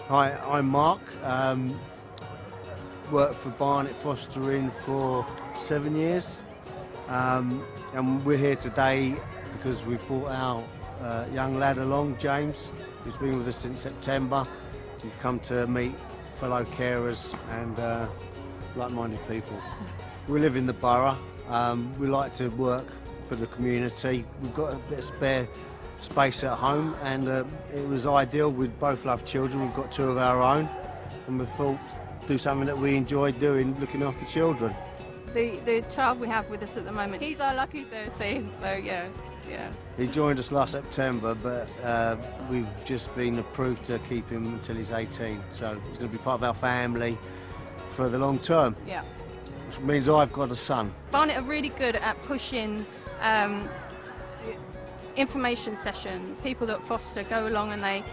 Hi, I'm Mark. Worked for Barnet fostering for 7 years, and we're here today because we've brought our young lad along, James, who's been with us since September. We've come to meet fellow carers and like-minded people. We live in the borough. We like to work for the community. We've got a bit of spare space at home, and it was ideal. We both love children. We've got 2 of our own, and we thought do something that we enjoy doing, looking after children. The child we have with us at the moment, he's our lucky 13, so yeah. He joined us last September, but we've just been approved to keep him until he's 18, so he's going to be part of our family for the long term. Yeah. Which means I've got a son. Barnet are really good at pushing information sessions. People that foster go along and they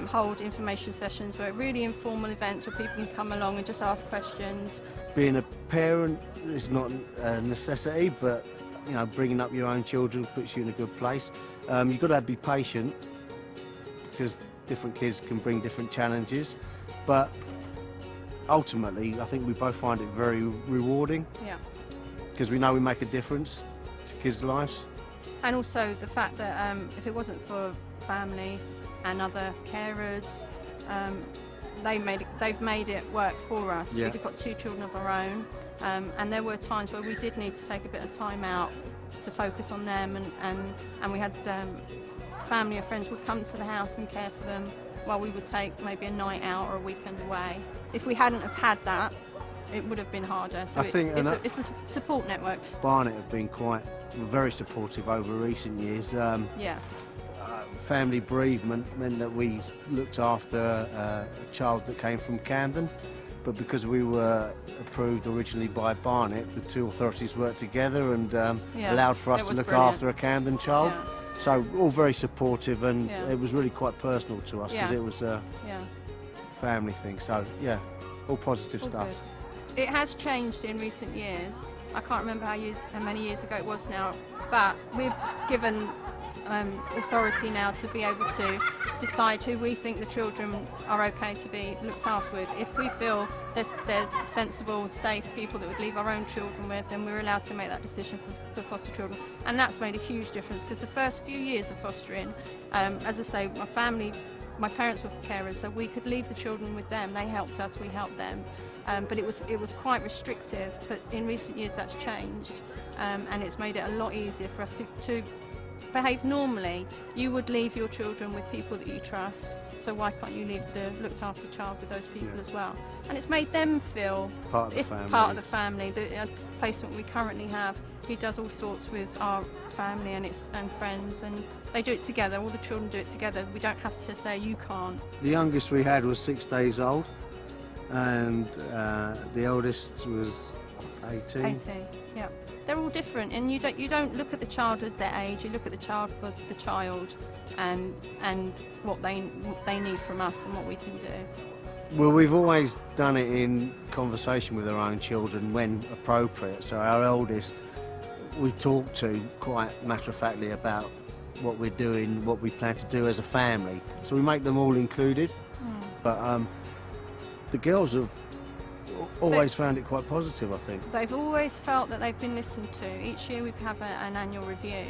hold information sessions where really informal events where people can come along and just ask questions. Being a parent is not a necessity, but you know, bringing up your own children puts you in a good place. You've got to be patient because different kids can bring different challenges, but ultimately I think we both find it very rewarding. Yeah. Because we know we make a difference to kids' lives. And also the fact that if it wasn't for family and other carers, they've made it work for us. Yeah. We've got 2 children of our own, and there were times where we did need to take a bit of time out to focus on them, and we had family or friends would come to the house and care for them while we would take maybe a night out or a weekend away. If we hadn't have had that, it would have been harder. So it's a support network. Barnet have been very supportive over recent years. Yeah. Family bereavement meant that we looked after a child that came from Camden, but because we were approved originally by Barnet, the 2 authorities worked together and allowed for us to look after a Camden child. Yeah. So all very supportive, and it was really quite personal to us because it was a family thing. So yeah, all positive stuff. Good. It has changed in recent years. I can't remember how many years ago it was now, but we've given authority now to be able to decide who we think the children are okay to be looked after with. If we feel they're sensible, safe people that would leave our own children with, then we're allowed to make that decision for foster children. And that's made a huge difference because the first few years of fostering, as I say, my parents were carers, so we could leave the children with them. They helped us, we helped them. But it was quite restrictive, but in recent years that's changed, and it's made it a lot easier for us to behave normally. You would leave your children with people that you trust, so why can't you leave the looked after child with those people as well? And it's made them feel part of the family. The placement we currently have, he does all sorts with our family and friends, and they do it together. All the children do it together. We don't have to say you can't. The youngest we had was 6 days old, and the oldest was 18. 18, yeah. They're all different, and you don't look at the child as their age. You look at the child for the child, and what they need from us and what we can do. Well, we've always done it in conversation with our own children when appropriate. So our eldest, we talk to quite matter-of-factly about what we're doing, what we plan to do as a family. So we make them all included. But the girls have always found it quite positive, I think. They've always felt that they've been listened to. Each year we have an annual review,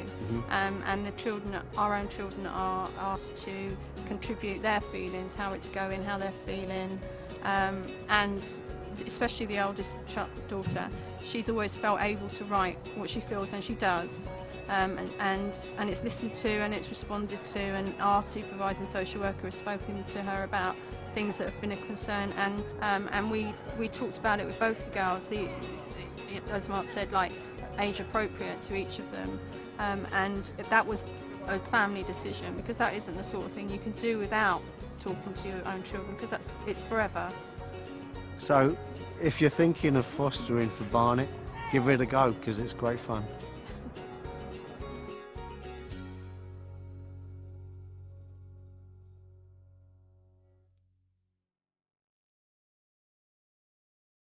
and the children, our own children, are asked to contribute their feelings, how it's going, how they're feeling, and especially the eldest daughter, she's always felt able to write what she feels, and she does. And it's listened to and it's responded to, and our supervising social worker has spoken to her about things that have been a concern, and we talked about it with both the girls, as Mark said, like age appropriate to each of them, and that was a family decision, because that isn't the sort of thing you can do without talking to your own children, because it's forever. So if you're thinking of fostering for Barnet, give it a go because it's great fun.